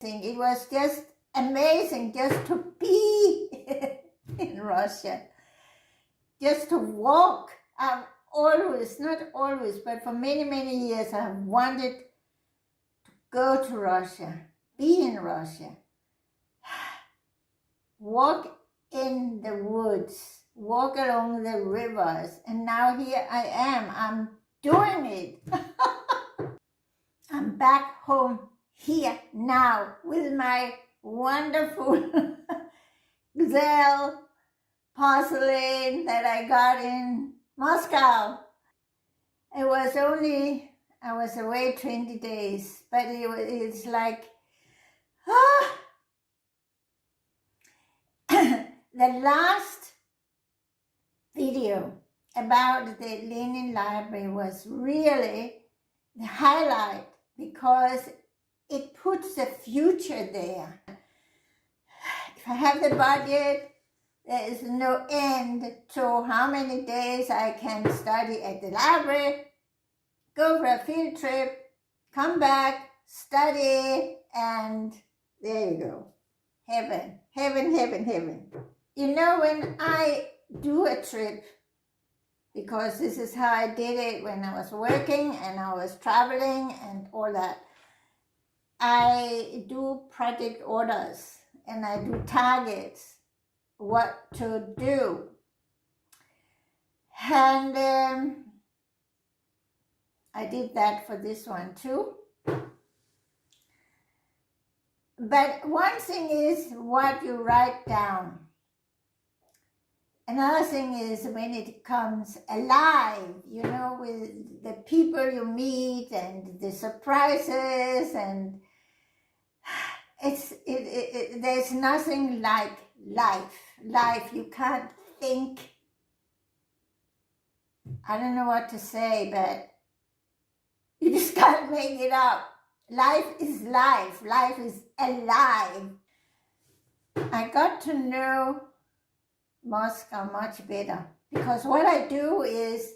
It was just amazing just to be in Russia, just to walk. I've always, not always, but for many, many years, I've wanted to go to Russia, be in Russia, walk in the woods, walk along the rivers, and now here I am. I'm doing it. I'm back home here now with my wonderful gazelle porcelain that I got in Moscow. I was away 20 days, but it's like, the last video about the Lenin Library was really the highlight because it puts the future there. If I have the budget, there is no end to how many days I can study at the library, go for a field trip, come back, study, and there you go. Heaven, heaven, heaven, heaven. You know, when I do a trip, because this is how I did it when I was working and I was traveling and all that, I do project orders and I do targets, what to do. And I did that for this one too. But one thing is what you write down. Another thing is when it comes alive, you know, with the people you meet and the surprises, and there's nothing like life. Life, you can't think. I don't know what to say, but you just can't make it up. Life is life. Life is alive. I got to know Moscow much better because what I do is,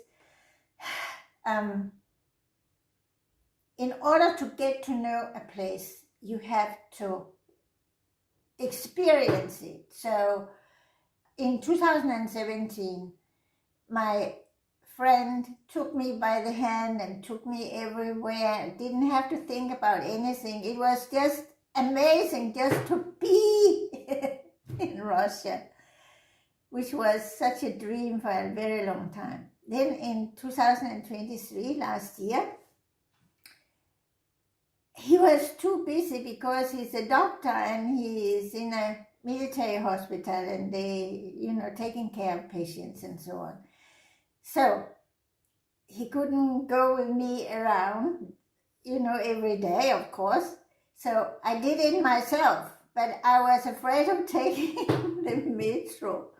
in order to get to know a place, you have to experience it. So in 2017, my friend took me by the hand and took me everywhere. I didn't have to think about anything. It was just amazing just to be in Russia, which was such a dream for a very long time. Then in 2023, last year, he was too busy because he's a doctor and he is in a military hospital and they, taking care of patients and so on. So he couldn't go with me around, every day, of course. So I did it myself, but I was afraid of taking the metro.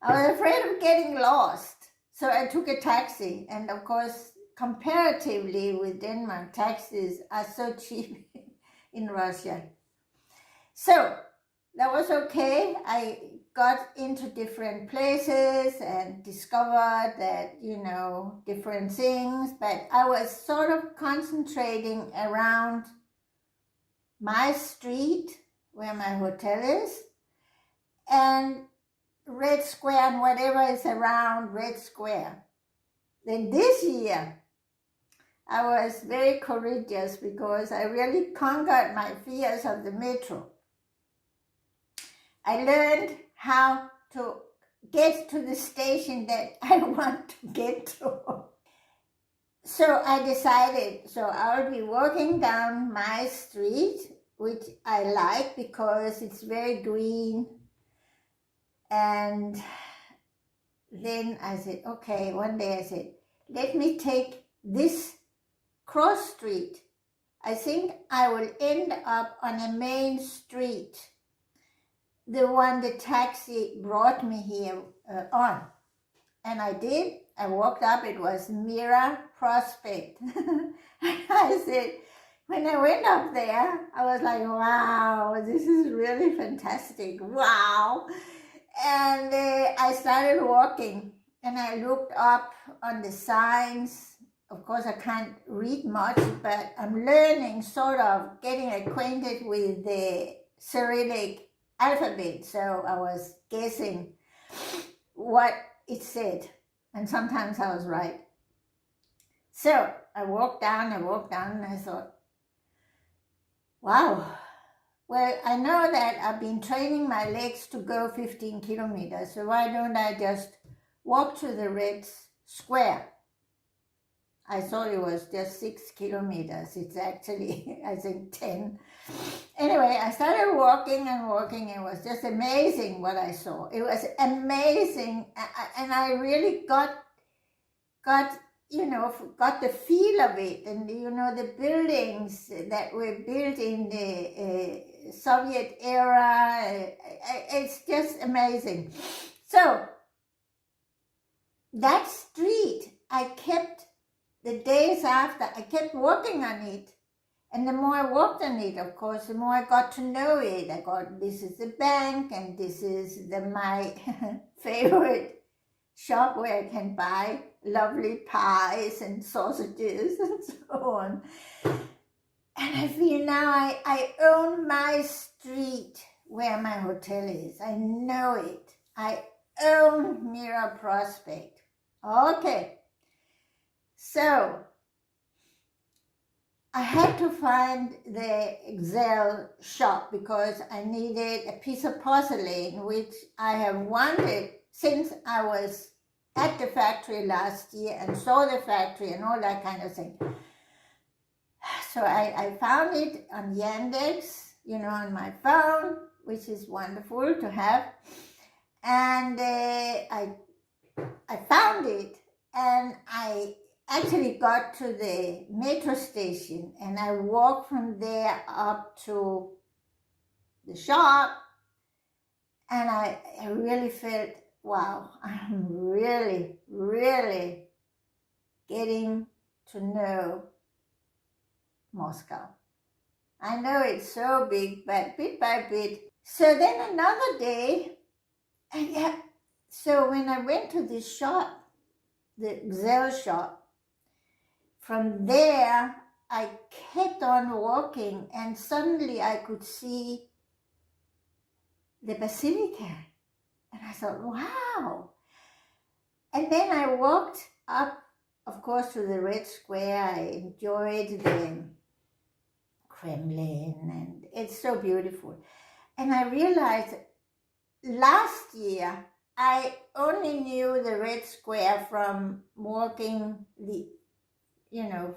I was afraid of getting lost. So I took a taxi. And of course, comparatively with Denmark, taxis are so cheap in Russia. So that was okay. I got into different places and discovered that, different things. But I was sort of concentrating around my street, where my hotel is, and Red Square and whatever is around Red Square. Then this year, I was very courageous because I really conquered my fears of the metro. I learned how to get to the station that I want to get to. So I decided, I'll be walking down my street, which I like because it's very green. And then I said, okay, one day I said, let me take this cross street. I think I will end up on a main street, the one the taxi brought me here on. And I did. I walked up, it was Mira Prospect. I said, when I went up there, I was like, wow, this is really fantastic. Wow. And I started walking and I looked up on the signs of course, I can't read much, but I'm learning, sort of getting acquainted with the Cyrillic alphabet. So I was guessing what it said, and sometimes I was right. So I walked down, and I thought, wow. Well, I know that I've been training my legs to go 15 kilometers, so why don't I just walk to the Red Square? I thought it was just 6 kilometers. It's actually, I think, 10. Anyway, I started walking and walking. It was just amazing what I saw. It was amazing. And I really got the feel of it. And, the buildings that were built in the Soviet era, it's just amazing. So, that street, the days after, I kept walking on it. And the more I walked on it, of course, the more I got to know it. This is the bank, and this is my favorite shop where I can buy lovely pies and sausages and so on. And I feel now I own my street where my hotel is. I know it. I own Mira Prospect. Okay. So, I had to find the Excel shop because I needed a piece of porcelain, which I have wanted since I was at the factory last year and saw the factory and all that kind of thing. So I found it on Yandex, on my phone, which is wonderful to have. And I found it, and I actually got to the metro station, and I walked from there up to the shop, and I really felt, wow, I'm really, really getting to know Moscow. I know it's so big, but bit by bit. So then another day, so when I went to this shop, the Excel shop, from there, I kept on walking, and suddenly I could see the Basilica. And I thought, wow. And then I walked up, of course, to the Red Square. I enjoyed the Kremlin, and it's so beautiful. And I realized last year, I only knew the Red Square from walking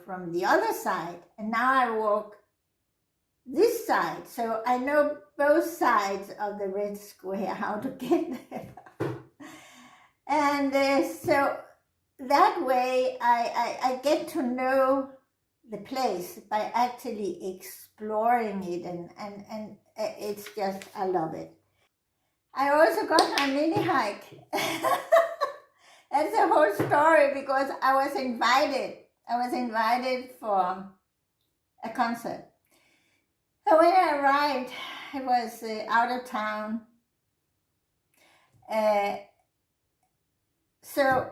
from the other side, and now I walk this side, so I know both sides of the Red Square, how to get there. And so that way I get to know the place by actually exploring it, and it's just, I love it. I also got my mini hike. That's the whole story, because I was invited for a concert. So when I arrived, it was out of town. So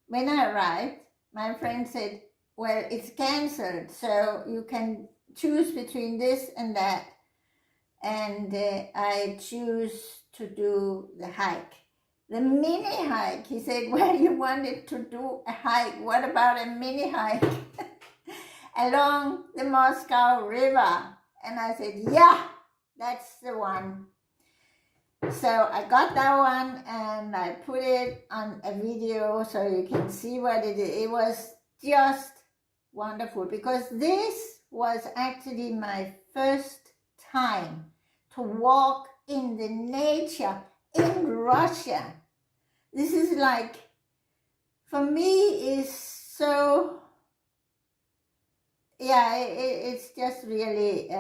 when I arrived, my friend said, well, it's canceled, so you can choose between this and that. And I choose to do the hike. The mini hike. He said, well, you wanted to do a hike. What about a mini hike along the Moscow River? And I said, yeah, that's the one. So I got that one, and I put it on a video so you can see what it is. It was just wonderful, because this was actually my first time to walk in the nature in Russia. This is like, for me, is so, it's just really,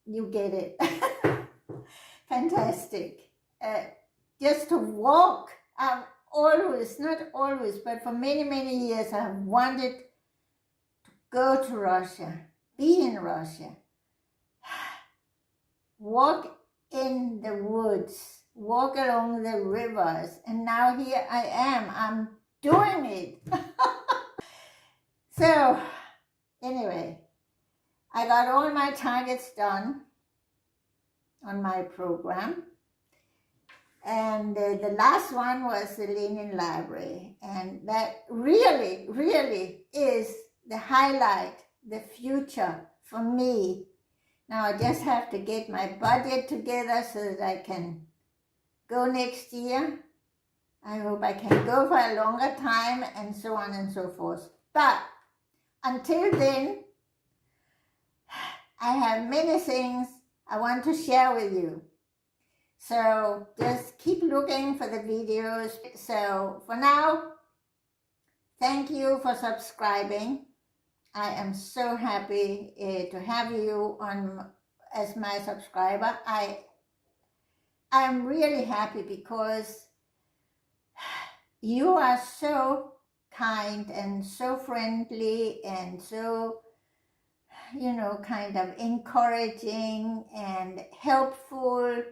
you get it. Fantastic. Just to walk. I've always, not always, but for many, many years, I've wanted to go to Russia, be in Russia, walk in the woods, walk along the rivers, and now here I am. I'm doing it. So, anyway, I got all my targets done on my program. And the last one was the Lenin Library. And that really, really is the highlight, the future for me. Now I just have to get my budget together so that I can go next year. I hope I can go for a longer time and so on and so forth. But until then, I have many things I want to share with you. So just keep looking for the videos. So for now, thank you for subscribing. I am so happy to have you on as my subscriber. I'm really happy because you are so kind and so friendly and so, kind of encouraging and helpful.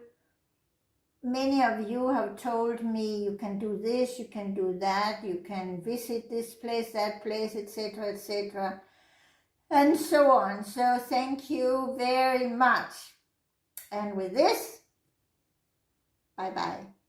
Many of you have told me you can do this, you can do that, you can visit this place, that place, etc., and so on. So thank you very much. And with this, bye-bye.